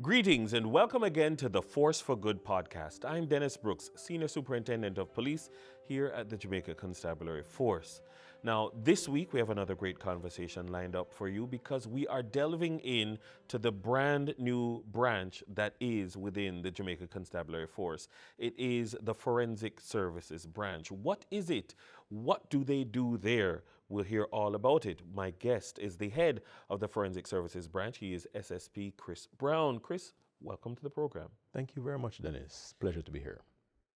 Greetings and welcome again to the Force4Good Podcast. I'm Dennis Brooks, Senior Superintendent of Police here at the Jamaica Constabulary Force. Now, this week we have another great conversation lined up for you because we are delving in to the brand new branch that is within the Jamaica Constabulary Force. It is the Forensic Services branch. What is it? What do they do there? We'll hear all about it. My guest is the head of the Forensic Services branch. He is SSP Chris Brown. Chris, welcome to the program. Thank you very much, Dennis. Pleasure to be here.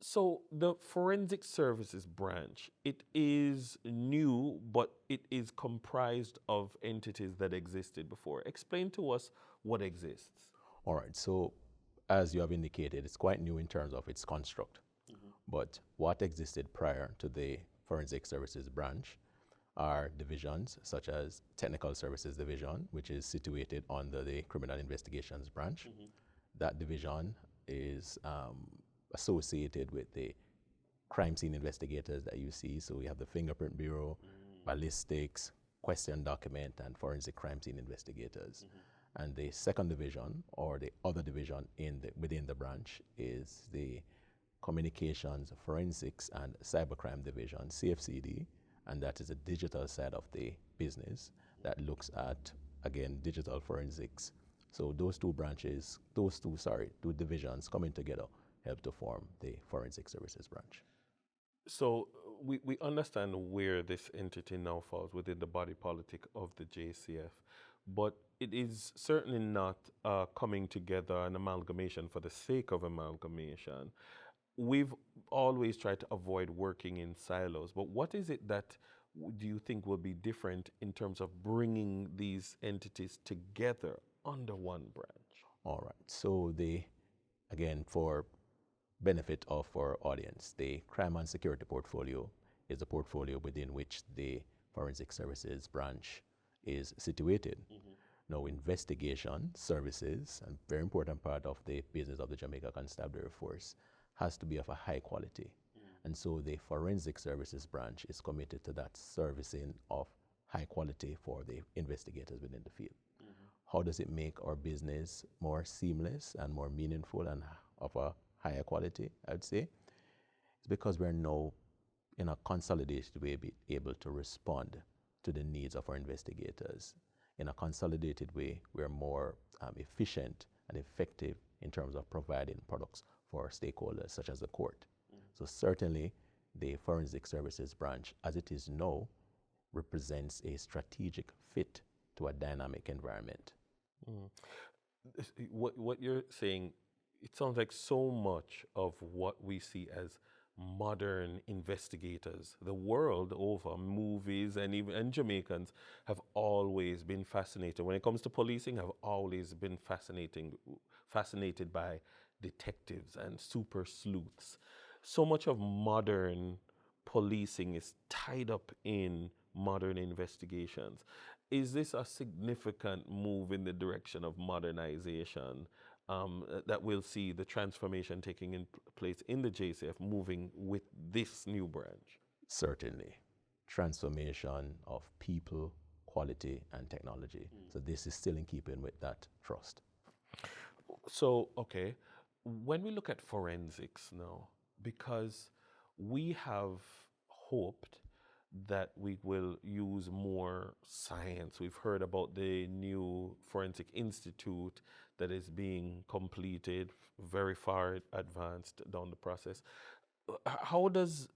So the Forensic Services branch, it is new, but it is comprised of entities that existed before. Explain to us what exists. All right, so as you have indicated, it's quite new in terms of its construct. But what existed prior to the Forensic Services branch are divisions such as Technical Services Division, which is situated under the Criminal Investigations branch. That division is associated with the crime scene investigators that you see. So we have the Fingerprint Bureau, ballistics, question document, and forensic crime scene investigators. And the second division, or the other division within the branch, is the Communications, Forensics, and Cybercrime Division, CFCD, and that is the digital side of the business that looks at, again, digital forensics. So those two divisions coming together help to form the Forensic Services branch. So we understand where this entity now falls within the body politic of the JCF, but it is certainly not coming together, an amalgamation for the sake of amalgamation. We've always tried to avoid working in silos, but what is it that do you think will be different in terms of bringing these entities together under one branch? All right, so again, for benefit of our audience, the crime and security portfolio is a portfolio within which the Forensic Services branch is situated. Now, investigation services, a very important part of the business of the Jamaica Constabulary Force, has to be of a high quality. And so the Forensic Services branch is committed to that servicing of high quality for the investigators within the field. How does it make our business more seamless and more meaningful and of a higher quality, I would say? It's because we're now, in a consolidated way, able to respond to the needs of our investigators. In a consolidated way, we're more efficient and effective in terms of providing products for stakeholders, such as the court. So certainly, the Forensic Services branch, as it is now, represents a strategic fit to a dynamic environment. What you're saying, it sounds like so much of what we see as modern investigators the world over, movies and Jamaicans have always been fascinated. When it comes to policing, have always been fascinated by detectives and super sleuths. So much of modern policing is tied up in modern investigations. Is this a significant move in the direction of modernization that we'll see the transformation taking place in the JCF moving with this new branch? Certainly. Transformation of people, quality, and technology. So this is still in keeping with that trust. So, okay, when we look at forensics now, because we have hoped that we will use more science. We've heard about the new Forensic Institute that is being completed, very far advanced down the process. How does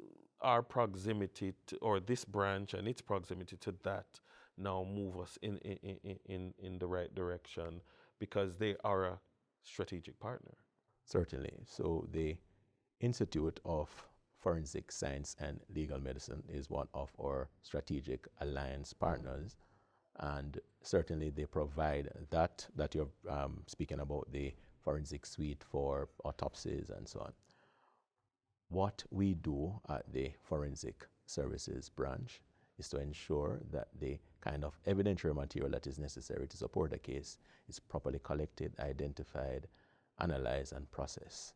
our proximity or this branch and its proximity to that now move us in the right direction, because they are a strategic partner? Certainly. So the Institute of Forensic Science and Legal Medicine is one of our strategic alliance partners, and certainly they provide that you're speaking about, the forensic suite for autopsies and so on. What we do at the Forensic Services branch is to ensure that the kind of evidentiary material that is necessary to support a case is properly collected, identified, analyzed, and processed.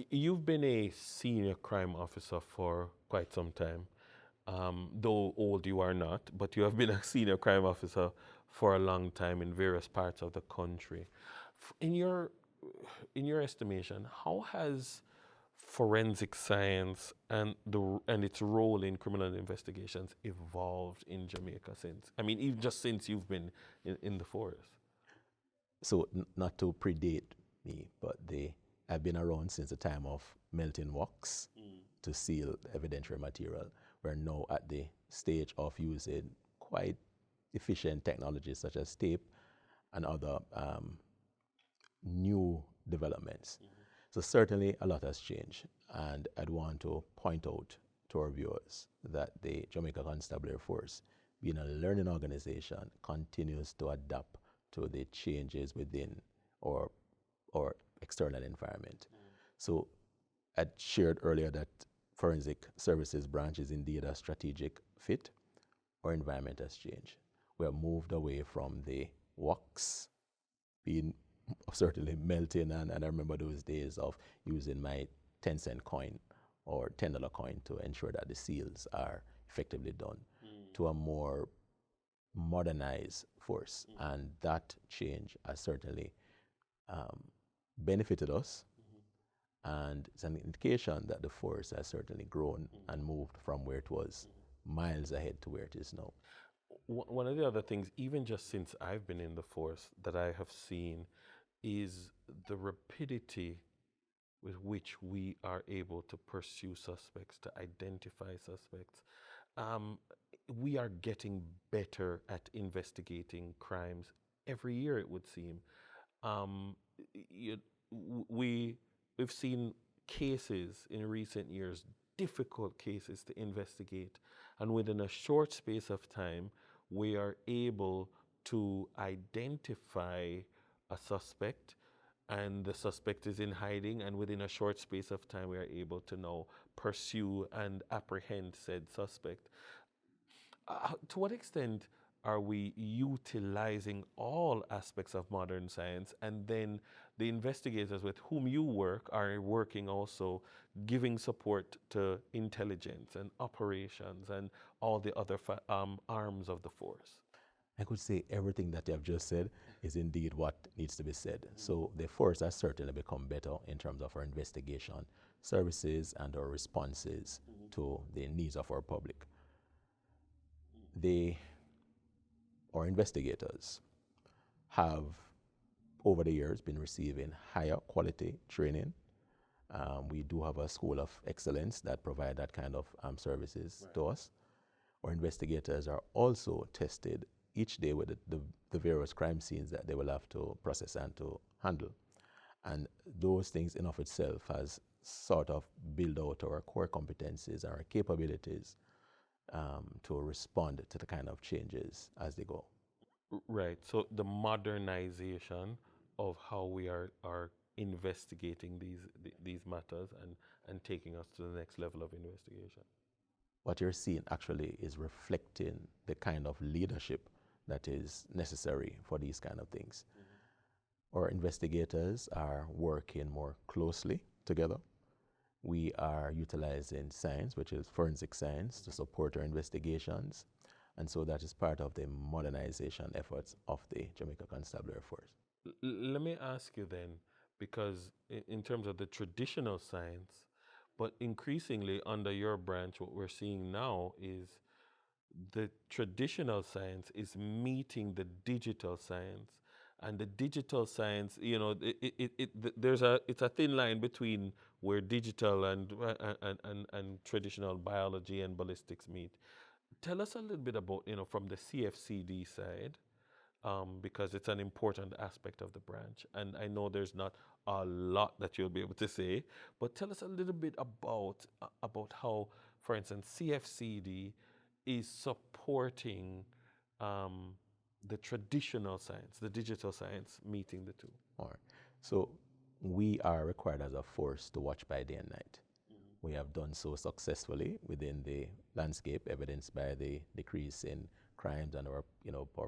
You've been a senior crime officer for quite some time. though old you are not, but you have been a senior crime officer for a long time in various parts of the country. In your estimation, how has forensic science and its role in criminal investigations evolved in Jamaica since? I mean, even just since you've been in the force. So not to predate me, but I've been around since the time of melting wax to seal evidentiary material. We're now at the stage of using quite efficient technologies such as tape and other new developments. So certainly a lot has changed, and I'd want to point out to our viewers that the Jamaica Constabulary Force, being a learning organization, continues to adapt to the changes within our external environment. So I shared earlier that forensic services branch is indeed a strategic fit. Our environment has changed. We have moved away from the wax being certainly melting, and I remember those days of using my 10-cent coin or $10 coin to ensure that the seals are effectively done, to a more modernized force. And that change has certainly benefited us, and it's an indication that the force has certainly grown and moved from where it was miles ahead to where it is now. One of the other things, even just since I've been in the force, that I have seen is the rapidity with which we are able to pursue suspects, to identify suspects. We are getting better at investigating crimes every year, it would seem. We've seen cases in recent years, difficult cases to investigate, and within a short space of time, we are able to identify a suspect, and the suspect is in hiding, and within a short space of time, we are able to now pursue and apprehend said suspect. To what extent are we utilizing all aspects of modern science, and then the investigators with whom you work are working also giving support to intelligence and operations and all the other arms of the force? I could say everything that you have just said is indeed what needs to be said. So the force has certainly become better in terms of our investigation services and our responses to the needs of our public. Our investigators have, over the years, been receiving higher quality training. We do have a school of excellence that provide that kind of services to us. Our investigators are also tested each day with the various crime scenes that they will have to process and to handle. And those things in of itself has sort of built out our core competencies, our capabilities to respond to the kind of changes as they go. Right. So the modernization of how we are investigating these matters and taking us to the next level of investigation. What you're seeing actually is reflecting the kind of leadership that is necessary for these kind of things. Our investigators are working more closely together. We are utilizing science, which is forensic science, to support our investigations. And so that is part of the modernization efforts of the Jamaica Constabulary Force. Let me ask you then, because in terms of the traditional science, but increasingly under your branch, what we're seeing now is the traditional science is meeting the digital science. And the digital science, it's a thin line between where digital and traditional biology and ballistics meet. Tell us a little bit about, from the CFCD side, because it's an important aspect of the branch. And I know there's not a lot that you'll be able to say, but tell us a little bit about how, for instance, CFCD is supporting the traditional science, the digital science, meeting the two. All right. So we are required as a force to watch by day and night. We have done so successfully within the landscape, evidenced by the decrease in crimes and our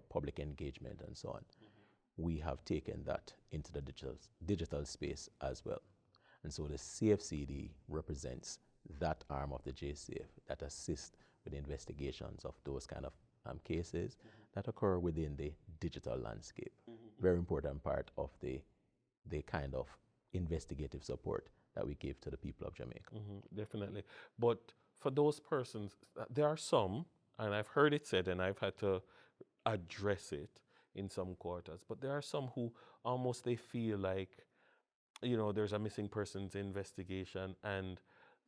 public engagement and so on. We have taken that into the digital space as well. And so the CFCD represents that arm of the JCF that assists with investigations of those kind of cases that occur within the digital landscape. Very important part of the kind of investigative support that we give to the people of Jamaica. Definitely. But for those persons, there are some, and I've heard it said, and I've had to address it in some quarters, but there are some who almost they feel like, there's a missing persons investigation and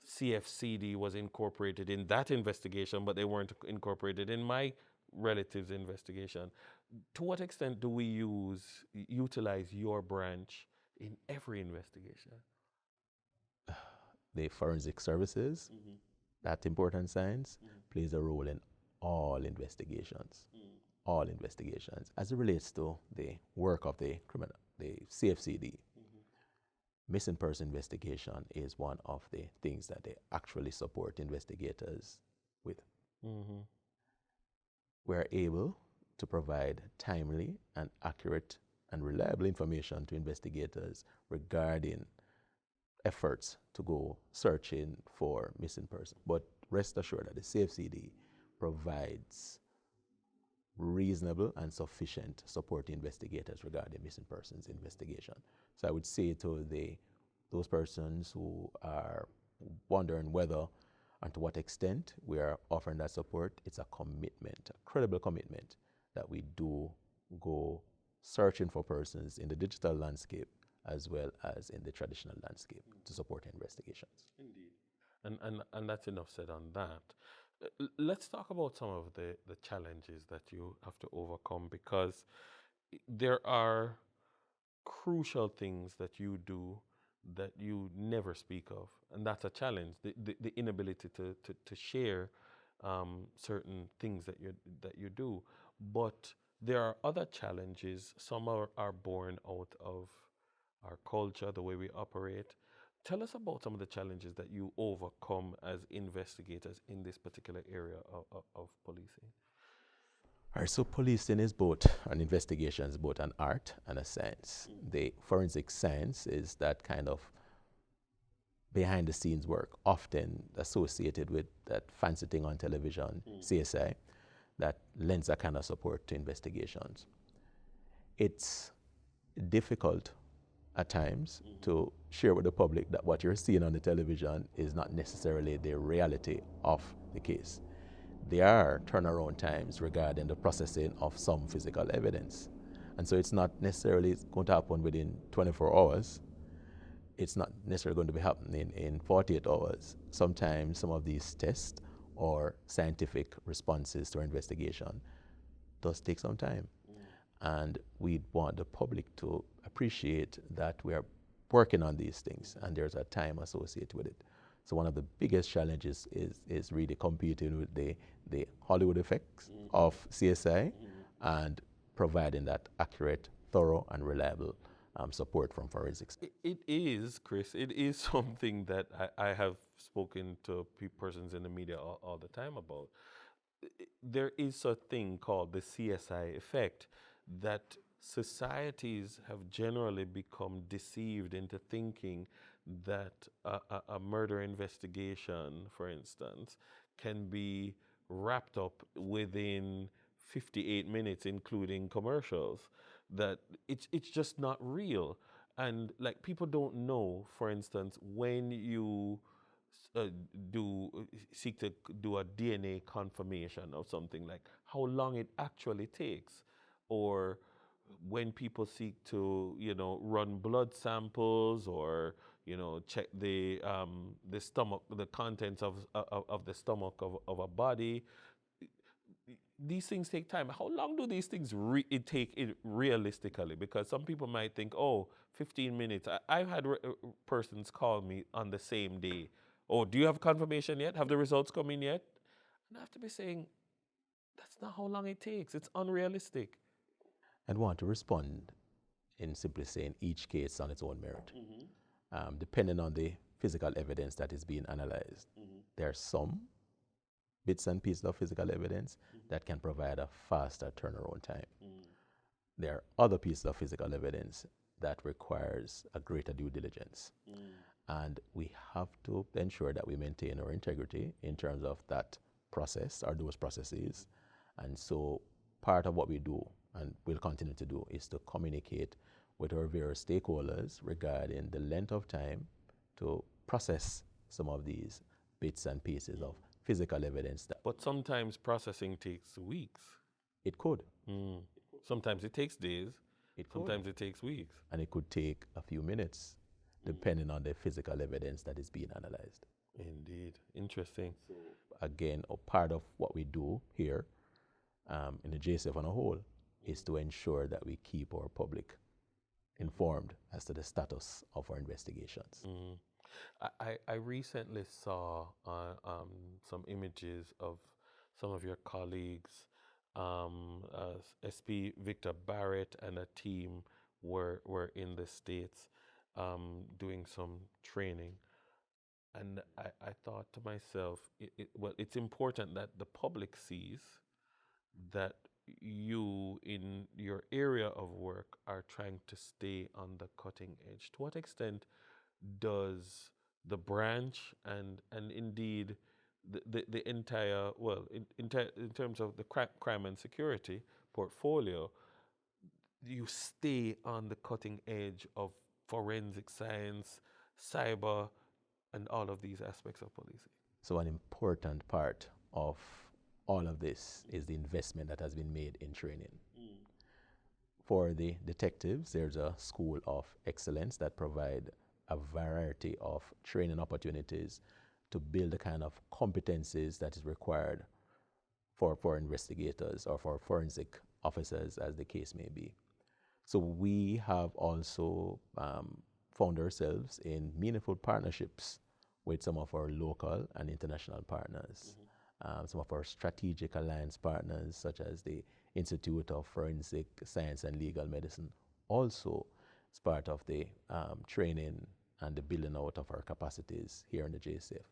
CFCD was incorporated in that investigation, but they weren't incorporated in my relative's investigation. To what extent do we utilize your branch in every investigation? The forensic services, that important science, plays a role in all investigations. All investigations. As it relates to the work of the CFCD, missing person investigation is one of the things that they actually support investigators with. We're able to provide timely and accurate and reliable information to investigators regarding efforts to go searching for missing persons. But rest assured that the CFCD provides reasonable and sufficient support to investigators regarding missing persons investigation. So I would say to those persons who are wondering whether and to what extent we are offering that support, it's a commitment, a credible commitment that we do go searching for persons in the digital landscape as well as in the traditional landscape to support investigations. Indeed. And that's enough said on that. Let's talk about some of the challenges that you have to overcome, because there are crucial things that you do that you never speak of, and that's a challenge, the inability to share certain things that you do. But there are other challenges. Some are born out of our culture, the way we operate. Tell us about some of the challenges that you overcome as investigators in this particular area of policing. All right, so policing is both an investigation, is both an art and a science. The forensic science is that kind of behind the scenes work, often associated with that fancy thing on television, CSI, that lends a kind of support to investigations. It's difficult at times to share with the public that what you're seeing on the television is not necessarily the reality of the case. There are turnaround times regarding the processing of some physical evidence. And so it's not necessarily going to happen within 24 hours. It's not necessarily going to be happening in 48 hours. Sometimes some of these tests or scientific responses to our investigation does take some time. And we want the public to appreciate that we are working on these things and there's a time associated with it. So one of the biggest challenges is really competing with the Hollywood effects of CSI and providing that accurate, thorough, and reliable support from forensics. It is, Chris, it is something that I have spoken to persons in the media all the time about. There is a thing called the CSI effect, that societies have generally become deceived into thinking that a murder investigation, for instance, can be wrapped up within 58 minutes, including commercials, that it's just not real. And like, people don't know, for instance, when you seek to do a DNA confirmation of something, like how long it actually takes, or when people seek to, run blood samples or, check the stomach, the contents of the stomach of a body. These things take time. How long do these things take realistically? Because some people might think, 15 minutes. I've had persons call me on the same day. Oh, do you have confirmation yet? Have the results come in yet? And I have to be saying, that's not how long it takes. It's unrealistic. And want to respond in simply saying each case on its own merit. Depending on the physical evidence that is being analyzed. There are some bits and pieces of physical evidence that can provide a faster turnaround time. There are other pieces of physical evidence that requires a greater due diligence. And we have to ensure that we maintain our integrity in terms of that process or those processes. And so part of what we do and will continue to do is to communicate with our various stakeholders regarding the length of time to process some of these bits and pieces of physical evidence that But sometimes processing takes weeks. it could. Sometimes it takes days. It could. Sometimes it takes weeks. And it could take a few minutes depending on the physical evidence that is being analyzed. Indeed. Interesting. Again, a part of what we do here in the JCF on a whole is to ensure that we keep our public informed as to the status of our investigations. I recently saw some images of some of your colleagues. SP Victor Barrett and a team were in the States doing some training. And I thought to myself, well, it's important that the public sees that you, in your area of work, are trying to stay on the cutting edge. To what extent does the branch and indeed the entire, well, in terms of the crime and security portfolio, you stay on the cutting edge of forensic science, cyber, and all of these aspects of policing? So an important part of all of this is the investment that has been made in training. For the detectives, there's a school of excellence that provide a variety of training opportunities to build the kind of competencies that is required for investigators or for forensic officers, as the case may be. So we have also found ourselves in meaningful partnerships with some of our local and international partners. Some of our strategic alliance partners, such as the Institute of Forensic Science and Legal Medicine, also as part of the training and the building out of our capacities here in the JCF.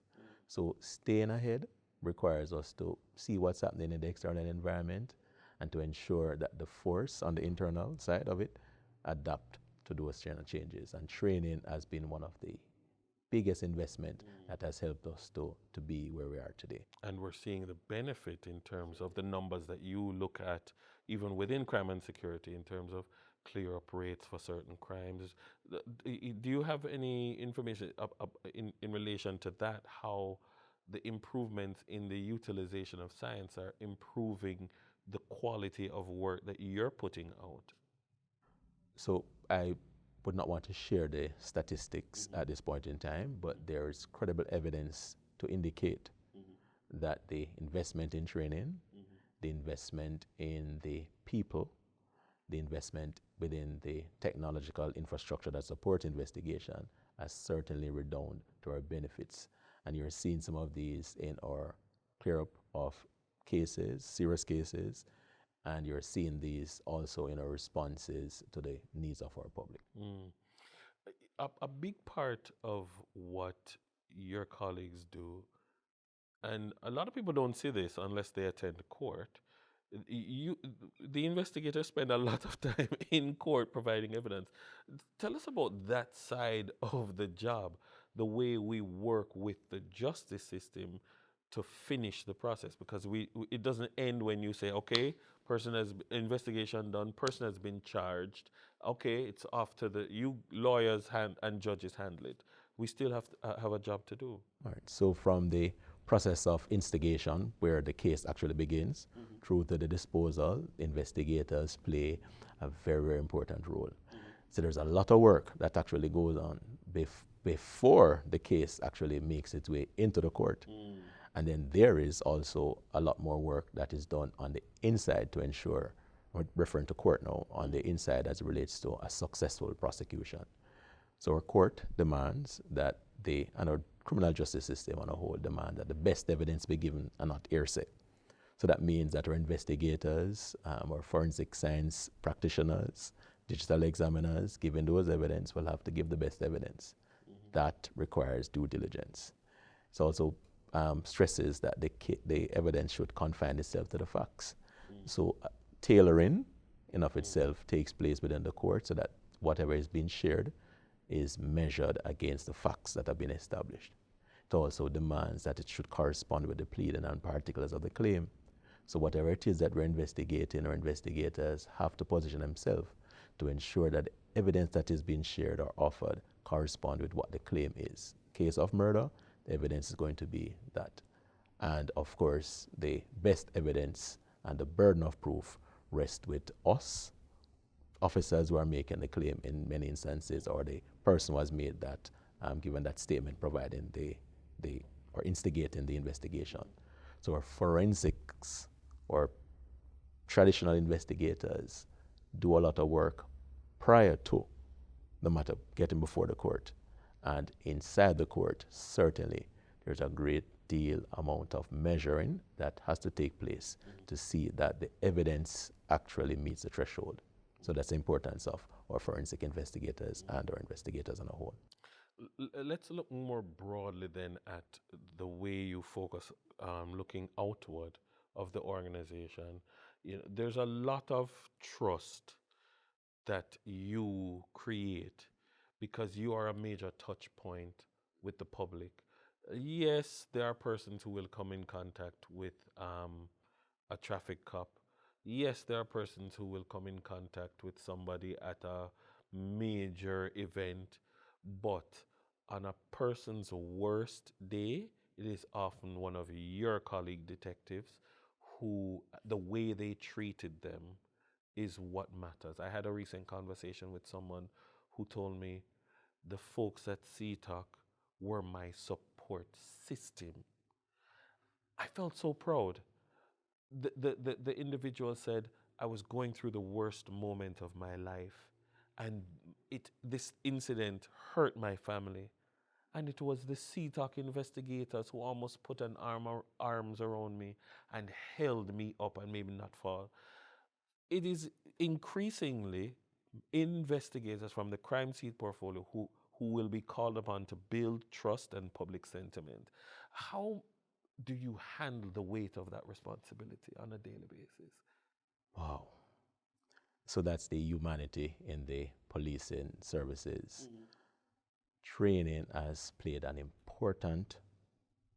So staying ahead requires us to see what's happening in the external environment and to ensure that the force on the internal side of it adapt to those changes. And training has been one of the biggest investment that has helped us to be where we are today. And we're seeing the benefit in terms of the numbers that you look at, even within crime and security, in terms of clear-up rates for certain crimes. Do you have any information in relation to that, how the improvements in the utilization of science are improving the quality of work that you're putting out? So I would not want to share the statistics at this point in time, but there is credible evidence to indicate that the investment in training, the investment in the people, the investment within the technological infrastructure that supports investigation has certainly redounded to our benefits. And you're seeing some of these in our clear-up of cases, serious cases, and you're seeing these also in our responses to the needs of our public. A big part of what your colleagues do, and a lot of people don't see this unless they attend court, the investigators spend a lot of time in court providing evidence. Tell us about that side of the job, the way we work with the justice system to finish the process, because it doesn't end when you say, okay, person has investigation done, person has been charged, okay, it's off to you lawyers and judges handle it. We still have to have a job to do. All right. So from the process of instigation, where the case actually begins, through to the disposal, investigators play a very, very important role. So there's a lot of work that actually goes on before the case actually makes its way into the court. And then there is also a lot more work that is done on the inside to ensure, we're referring to court now, on the inside as it relates to a successful prosecution. So our court demands that and our criminal justice system on a whole demand that the best evidence be given and not hearsay. So that means that our investigators, our forensic science practitioners, digital examiners, given those evidence, will have to give the best evidence. That requires due diligence. It also stresses that the evidence should confine itself to the facts. So tailoring in of itself takes place within the court so that whatever is being shared is measured against the facts that have been established. It also demands that it should correspond with the pleading and particulars of the claim. So whatever it is that we're investigating, or investigators have to position themselves to ensure that the evidence that is being shared or offered correspond with what the claim is. Case of murder, the evidence is going to be that. And of course, the best evidence and the burden of proof rest with us, officers who are making the claim in many instances, or the person who has made that, given that statement, providing or instigating the investigation. So our forensics or traditional investigators do a lot of work prior to the matter getting before the court. And inside the court, certainly, there's a great deal amount of measuring that has to take place to see that the evidence actually meets the threshold. So that's the importance of our forensic investigators and our investigators on a whole. Let's look more broadly then at the way you focus, looking outward of the organization. There's a lot of trust that you create because you are a major touch point with the public. Yes, there are persons who will come in contact with a traffic cop. Yes, there are persons who will come in contact with somebody at a major event, but on a person's worst day, it is often one of your colleague detectives who the way they treated them is what matters. I had a recent conversation with someone who told me the folks at CTOC were my support system. I felt so proud. The individual said, I was going through the worst moment of my life, and this incident hurt my family. And it was the CTOC investigators who almost put an arms around me and held me up and made me not fall. It is increasingly investigators from the crime scene portfolio who will be called upon to build trust and public sentiment. How do you handle the weight of that responsibility on a daily basis? Wow. So that's the humanity in the policing services. Training has played an important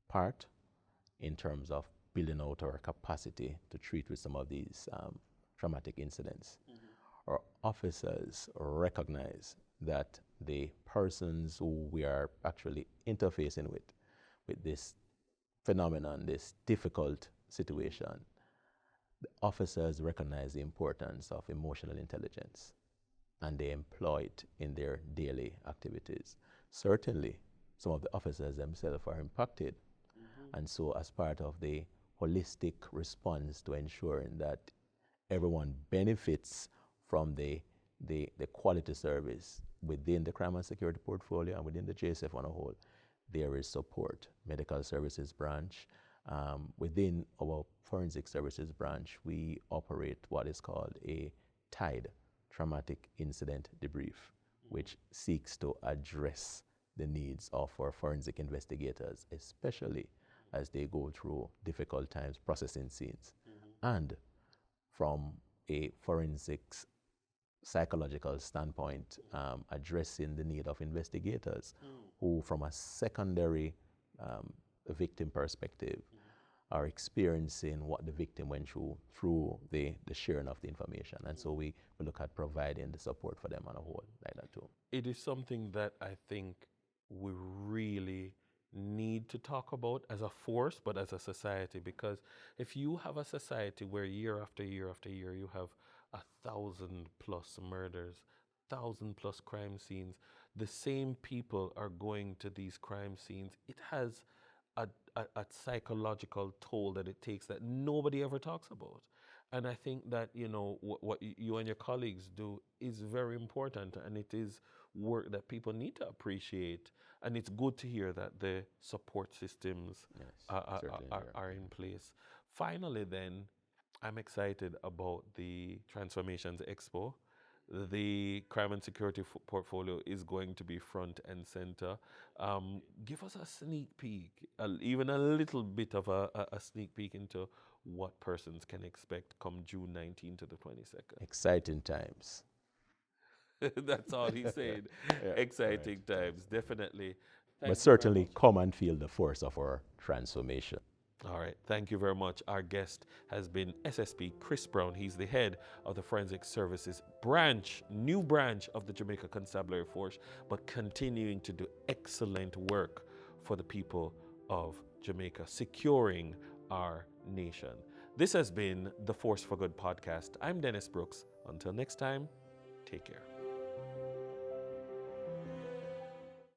part in terms of building out our capacity to treat with some of these traumatic incidents. Our officers recognize that the persons who we are actually interfacing with this phenomenon, this difficult situation, the officers recognize the importance of emotional intelligence, and they employ it in their daily activities. Certainly, some of the officers themselves are impacted. And so, as part of the holistic response to ensuring that everyone benefits from the quality service within the crime and security portfolio and within the JCF on a whole, there is support. Medical services branch. Within our forensic services branch, we operate what is called a TIDE, Traumatic Incident Debrief, which seeks to address the needs of our forensic investigators, especially as they go through difficult times processing scenes. And from a forensics psychological standpoint, addressing the need of investigators who, from a secondary victim perspective, are experiencing what the victim went through the sharing of the information. And so we look at providing the support for them on a whole, like that too. It is something that I think we really need to talk about as a force, but as a society, because if you have a society where year after year after year you have 1,000+ murders, 1,000+ crime scenes, the same people are going to these crime scenes, it has a psychological toll that it takes that nobody ever talks about. And I think that, what you and your colleagues do is very important, and it is work that people need to appreciate. And it's good to hear that the support systems are in place. Finally, then, I'm excited about the Transformations Expo. The crime and security portfolio is going to be front and center. Give us a sneak peek, even a little bit of a sneak peek into what persons can expect come June 19th to the 22nd. Exciting times. That's all he said. Yeah, Exciting right. times, definitely. but certainly come and feel the force of our transformation. All right, thank you very much. Our guest has been SSP Chris Brown. He's the head of the Forensic Services branch, new branch of the Jamaica Constabulary Force, but continuing to do excellent work for the people of Jamaica, securing our nation. This has been the Force for Good podcast. I'm Dennis Brooks. Until next time, take care.